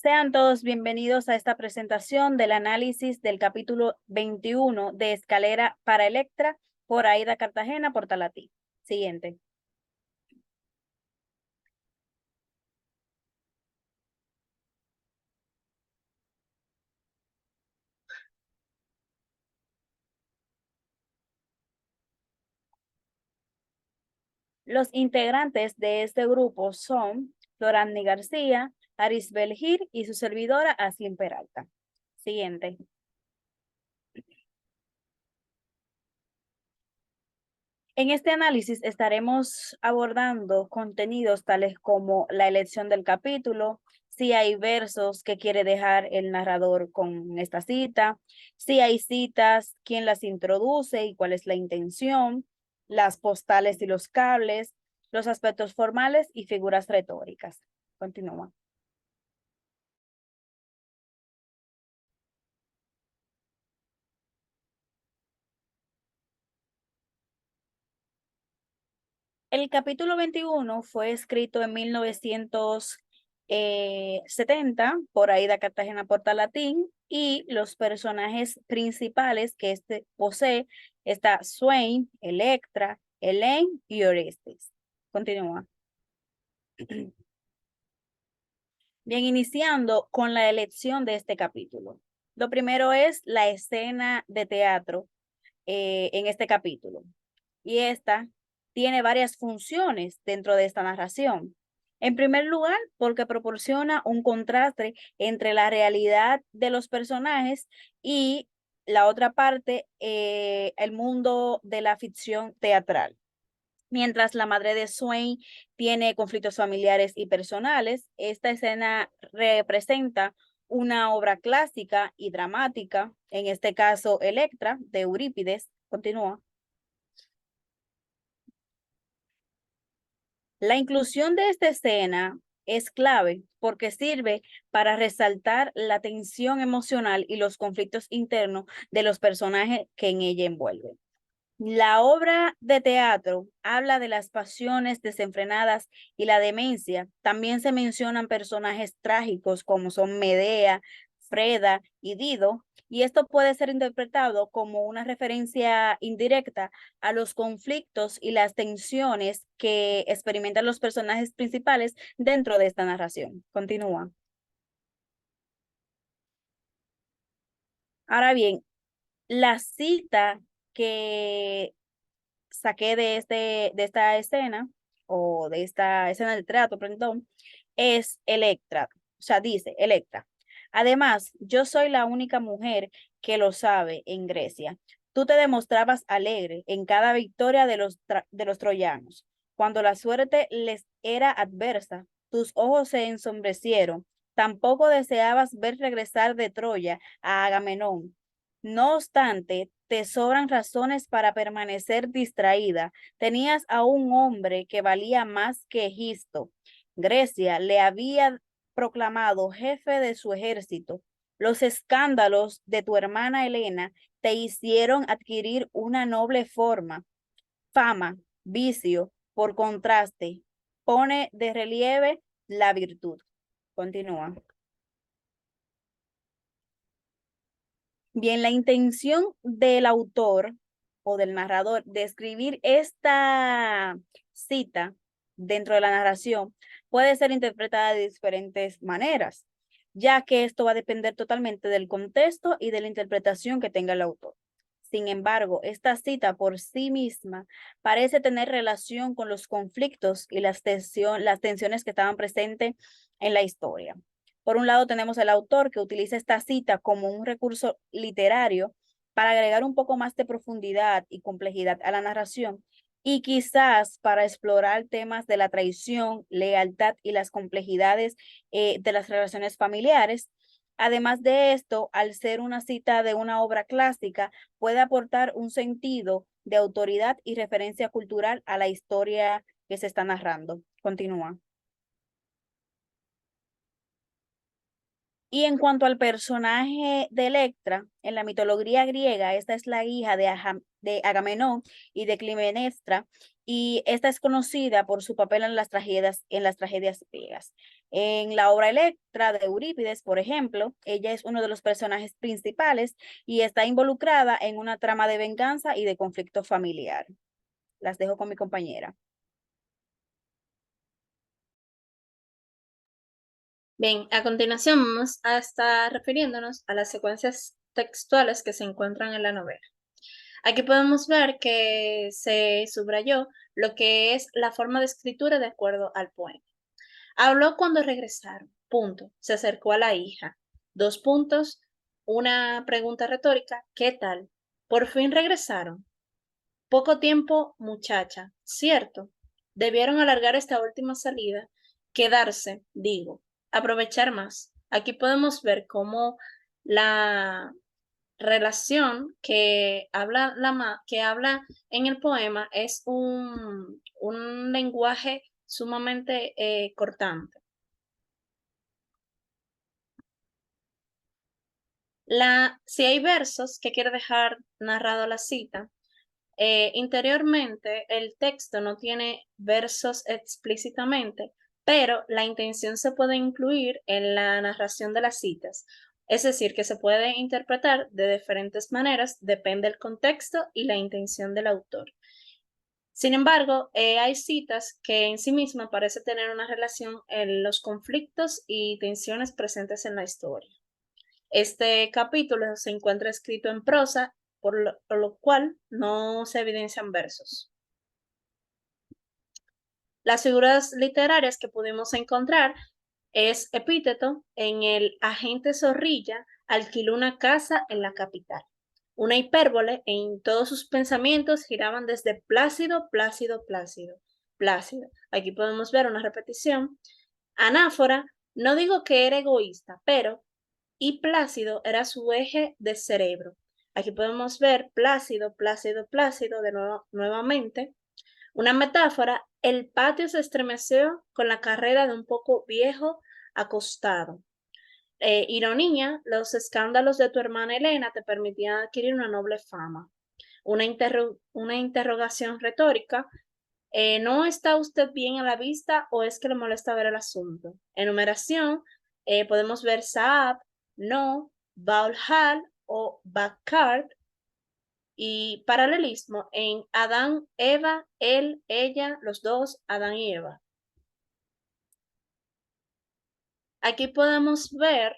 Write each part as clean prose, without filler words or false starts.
Sean todos bienvenidos a esta presentación del análisis del capítulo 21 de Escalera para Electra por Aida Cartagena Portalatí. Siguiente. Los integrantes de este grupo son Dorani García, Arisbel Gil y su servidora Aslin Peralta. Siguiente. En este análisis estaremos abordando contenidos tales como la elección del capítulo, si hay versos que quiere dejar el narrador con esta cita, si hay citas, quién las introduce y cuál es la intención, las postales y los cables, los aspectos formales y figuras retóricas. Continúa. El capítulo 21 fue escrito en 1970 por Aida Cartagena Portalatín y los personajes principales que este posee está Swain, Electra, Elaine y Orestes. Continúa. Bien, iniciando con la elección de este capítulo. Lo primero es la escena de teatro en este capítulo. Y esta tiene varias funciones dentro de esta narración. En primer lugar, porque proporciona un contraste entre la realidad de los personajes y la otra parte, el mundo de la ficción teatral. Mientras la madre de Swain tiene conflictos familiares y personales, esta escena representa una obra clásica y dramática, en este caso Electra, de Eurípides. Continúa. La inclusión de esta escena es clave porque sirve para resaltar la tensión emocional y los conflictos internos de los personajes que en ella envuelven. La obra de teatro habla de las pasiones desenfrenadas y la demencia. También se mencionan personajes trágicos como son Medea, Freda y Dido, y esto puede ser interpretado como una referencia indirecta a los conflictos y las tensiones que experimentan los personajes principales dentro de esta narración. Continúa. Ahora bien, la cita que saqué de esta escena o de esta escena del teatro, perdón, es Electra. O sea, dice Electra. Además, yo soy la única mujer que lo sabe en Grecia. Tú te demostrabas alegre en cada victoria de los troyanos. Cuando la suerte les era adversa, tus ojos se ensombrecieron. Tampoco deseabas ver regresar de Troya a Agamenón. No obstante, te sobran razones para permanecer distraída. Tenías a un hombre que valía más que Egisto. Grecia le había proclamado jefe de su ejército. Los escándalos de tu hermana Helena te hicieron adquirir una noble fama, vicio, por contraste, pone de relieve la virtud. Continúa. Bien, la intención del autor o del narrador de escribir esta cita dentro de la narración puede ser interpretada de diferentes maneras, ya que esto va a depender totalmente del contexto y de la interpretación que tenga el autor. Sin embargo, esta cita por sí misma parece tener relación con los conflictos y las tensiones que estaban presentes en la historia. Por un lado, tenemos al autor que utiliza esta cita como un recurso literario para agregar un poco más de profundidad y complejidad a la narración y quizás para explorar temas de la traición, lealtad y las complejidades de las relaciones familiares. Además de esto, al ser una cita de una obra clásica, puede aportar un sentido de autoridad y referencia cultural a la historia que se está narrando. Continúa. Y en cuanto al personaje de Electra, en la mitología griega, esta es la hija de Agamenón y de Clitemnestra, y esta es conocida por su papel en las tragedias griegas. En la obra Electra de Eurípides, por ejemplo, ella es uno de los personajes principales y está involucrada en una trama de venganza y de conflicto familiar. Las dejo con mi compañera. Bien, a continuación vamos a estar refiriéndonos a las secuencias textuales que se encuentran en la novela. Aquí podemos ver que se subrayó lo que es la forma de escritura de acuerdo al poema. Habló cuando regresaron, punto. Se acercó a la hija, dos puntos, una pregunta retórica, ¿qué tal? Por fin regresaron. Poco tiempo, muchacha, cierto. Debieron alargar esta última salida, quedarse, digo, aprovechar más. Aquí podemos ver cómo la relación que habla en el poema es un lenguaje sumamente cortante. Si hay versos que quiere dejar narrado la cita, interiormente el texto no tiene versos explícitamente, pero la intención se puede incluir en la narración de las citas. Es decir, que se puede interpretar de diferentes maneras, depende del contexto y la intención del autor. Sin embargo, hay citas que en sí misma parece tener una relación en los conflictos y tensiones presentes en la historia. Este capítulo se encuentra escrito en prosa, por lo cual no se evidencian versos. Las figuras literarias que pudimos encontrar es epíteto en el agente Zorrilla alquiló una casa en la capital. Una hipérbole en todos sus pensamientos giraban desde Plácido, Plácido, Plácido, Plácido. Aquí podemos ver una repetición. Anáfora, no digo que era egoísta, pero y Plácido era su eje de cerebro. Aquí podemos ver Plácido, Plácido, Plácido de nuevo, nuevamente. Una metáfora, el patio se estremeció con la carrera de un poco viejo acostado. Ironía, los escándalos de tu hermana Elena te permitían adquirir una noble fama. Una interrogación retórica, ¿no está usted bien a la vista o es que le molesta ver el asunto? Enumeración, podemos ver Saab, no, Valhall o Bacard, y paralelismo en Adán, Eva, él, ella, los dos, Adán y Eva. Aquí podemos ver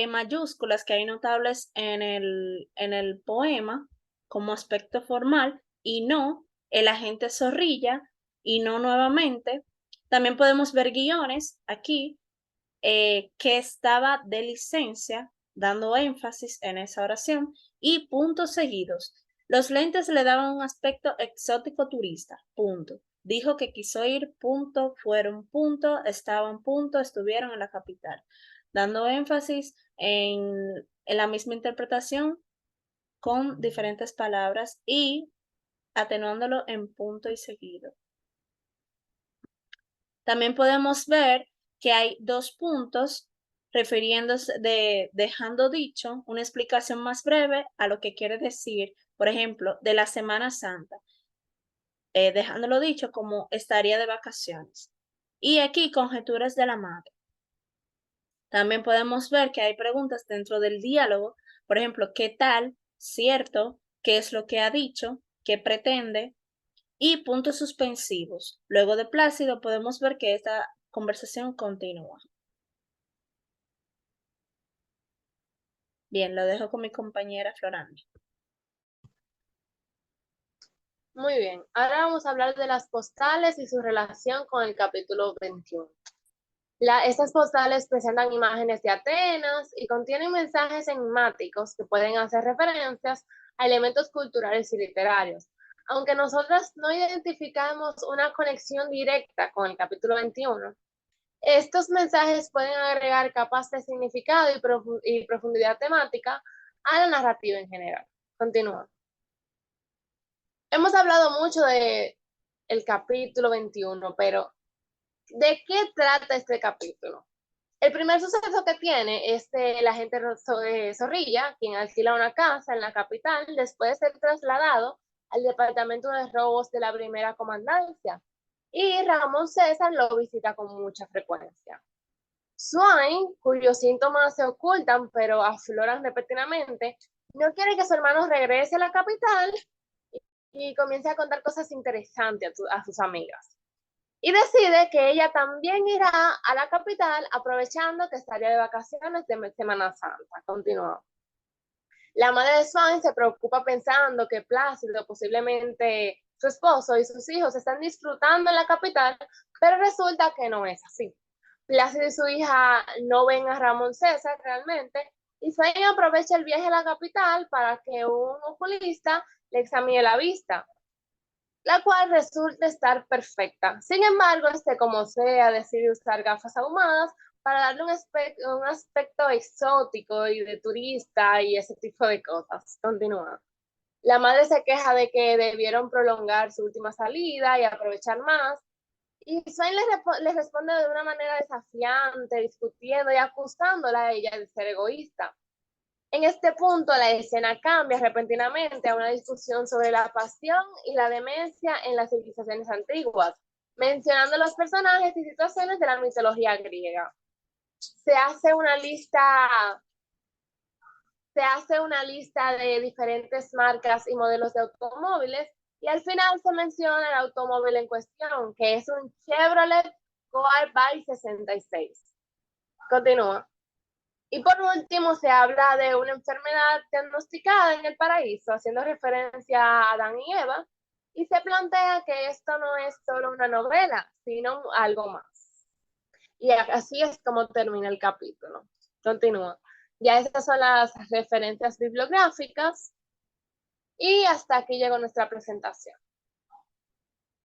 mayúsculas que hay notables en el poema como aspecto formal y no el agente zorrilla y no nuevamente. También podemos ver guiones aquí que estaba de licencia, dando énfasis en esa oración, y puntos seguidos. Los lentes le daban un aspecto exótico turista, punto. Dijo que quiso ir, punto, fueron, punto, estaban, punto, estuvieron en la capital, dando énfasis en la misma interpretación con diferentes palabras y atenuándolo en punto y seguido. También podemos ver que hay dos puntos dejando dicho una explicación más breve a lo que quiere decir, por ejemplo, de la Semana Santa, dejándolo dicho como estaría de vacaciones. Y aquí conjeturas de la madre. También podemos ver que hay preguntas dentro del diálogo, por ejemplo, ¿qué tal? ¿Cierto? ¿Qué es lo que ha dicho? ¿Qué pretende? Y puntos suspensivos. Luego de Plácido podemos ver que esta conversación continúa. Bien, lo dejo con mi compañera Florandi. Muy bien, ahora vamos a hablar de las postales y su relación con el capítulo 21. Estas postales presentan imágenes de Atenas y contienen mensajes enigmáticos que pueden hacer referencias a elementos culturales y literarios. Aunque nosotras no identificamos una conexión directa con el capítulo 21, estos mensajes pueden agregar capas de significado y profundidad temática a la narrativa en general. Continúa. Hemos hablado mucho de el capítulo 21, pero ¿de qué trata este capítulo? El primer suceso que tiene es el agente Zorrilla, quien alquila una casa en la capital después de ser trasladado al departamento de robos de la primera comandancia. Y Ramón César lo visita con mucha frecuencia. Swain, cuyos síntomas se ocultan pero afloran repentinamente, no quiere que su hermano regrese a la capital y comience a contar cosas interesantes a sus amigas. Y decide que ella también irá a la capital aprovechando que estaría de vacaciones de Semana Santa. Continúa. La madre de Swain se preocupa pensando que Plácido, posiblemente su esposo y sus hijos están disfrutando en la capital, pero resulta que no es así. Plácido y su hija no ven a Ramón César realmente y Swain aprovecha el viaje a la capital para que un oculista le examine la vista, la cual resulta estar perfecta. Sin embargo, como sea, decide usar gafas ahumadas para darle un aspecto exótico y de turista y ese tipo de cosas. Continúa. La madre se queja de que debieron prolongar su última salida y aprovechar más. Y Swain le responde de una manera desafiante, discutiendo y acusándola a ella de ser egoísta. En este punto, la escena cambia repentinamente a una discusión sobre la pasión y la demencia en las civilizaciones antiguas, mencionando los personajes y situaciones de la mitología griega. Se hace una lista de diferentes marcas y modelos de automóviles y al final se menciona el automóvil en cuestión, que es un Chevrolet Gold by 66. Continúa. Y por último, se habla de una enfermedad diagnosticada en el paraíso, haciendo referencia a Adán y Eva, y se plantea que esto no es solo una novela, sino algo más. Y así es como termina el capítulo. Continúa. Ya estas son las referencias bibliográficas y hasta aquí llegó nuestra presentación.